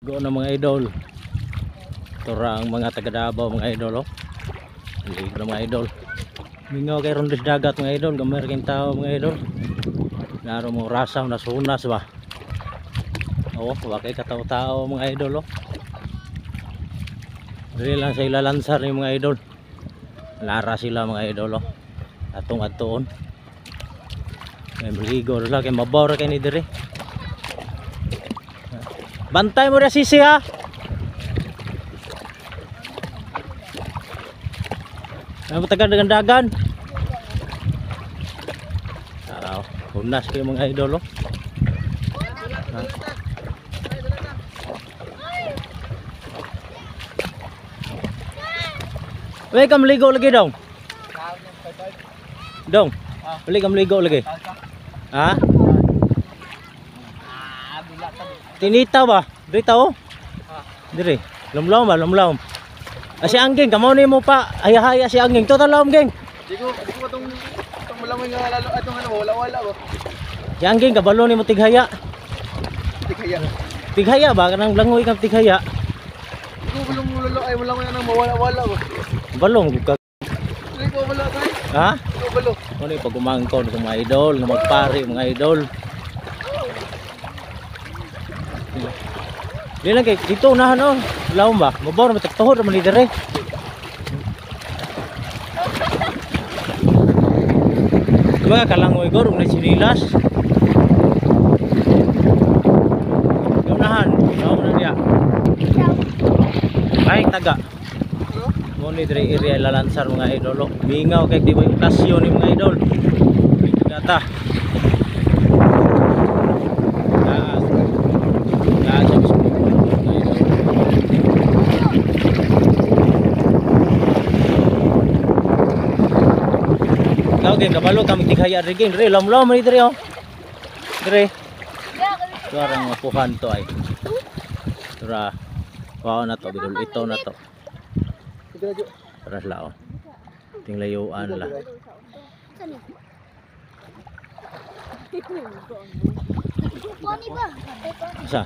Go na mga idol. Tura ang mga taga Davao mga idol oh. Ligo na mga idol. Mingaw kay rondes dagat mga idol, gamay kayong tao mga idol. Naro mo rasaw na sunas ba. Oh, wa kay kataw-tao mga idol oh. Dili lang sa ilalansar ni mga idol. Lara sila mga idol oh. Atong atoon. May ligo ra kay mabaw ra kay ni dire. Bantay mo na sisi ha. Ano taga dagan-dagan? Hunas kayo mga idol oh. Wait kam ligo lagi dong. Dong. Balik kam ligo lagi. Ha? Tinita ba? Dito oh. Dire. Lumlaw ba? Lumlaw. Si Angging, kamo ni mo pa. Haya-haya si Angging. Total laom geng. Di ko tong malamay nga lalo atong ano wala ba. Si Angging kabalo ni mo tighaya. Tighaya. Tighaya ba kanang langoy kang tighaya? Di ko bulong lolo ay malamay nang mawala ba. Balong ka. Di ko wala ba. Ha? Di ko balo. Ano yung pagumangkon ng mga idol, na magpari mga idol. Di lang kay dito unahan oh. Laom ba? Mabaw na matagtuhod naman ni dire. Mga kalangoy ko rum na sinilas. Unahan, laom na dia. Ay taga. Mo ni dire area lalansar mga idol. Mingaw kay di ba yung tasyon ni mga idol. Data. Okay, kabalo kami tighaya rin geng. Dire, lam-lam ni dire oh. Dire. Suarang mapuhan to ay. Tura. Wow na to bidol. Ito na to. Tara lao. Ting layuan la. Sa.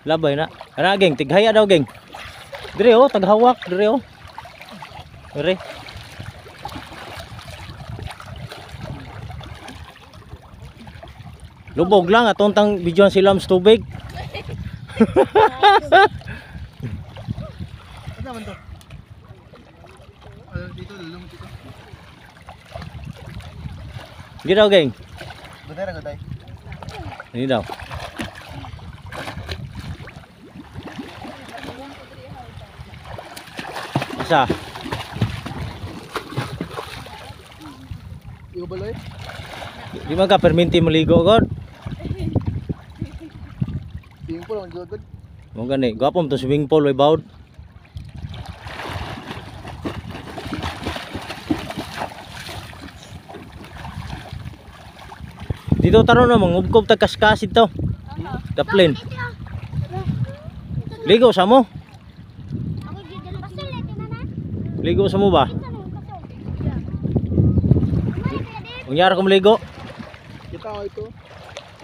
Labay na. Kana geng, tighaya daw geng. Dire oh, taghawak dire oh. Dire. Lubog lang atong tang videoan silam sa tubig. Ano man to? Dito lulong dito. Hindi daw geng. Gutay ra gutay. Hindi daw. Isa. Di ko baloy. Di man ka perminti maligo god. Swimming pool man jud. Mo gani, gapom to swimming pool way bawd. Dito taron na mangubkob tag kaskasid to. Taplin. Ligo sa mo? Ligo sa mo ba? Unyara ko maligo. Kita ko ito.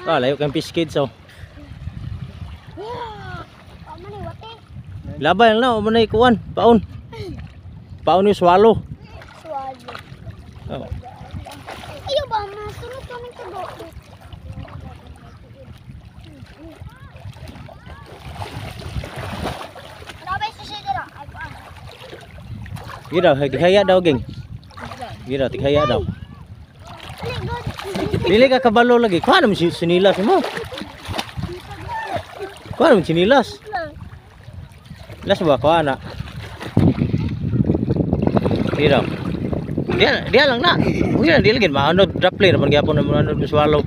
Layo kang fish kids oh. Labay lang na, manay kuan, paon. Paon yung swallow. Oh. Iyo ba, masunod kami to do. Nabay sa siya dira. Gila, tighaya daw geng. Gila, tighaya daw. Dili ka kabalo lagi. Kuha naman sinilas mo. Kuha naman sinilas. Las ba kuha na? Dito. Dia lang na. Dia lagi maano draplay naman gyapon naman ano swallow.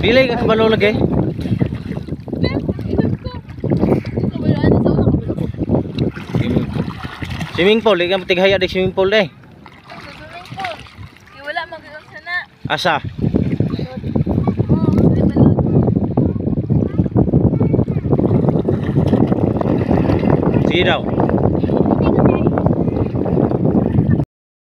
Dili ka kabalo lagi. Swimming pool, di ka tighaya di swimming pool eh. Wala magiging sana. Asa? Sige daw.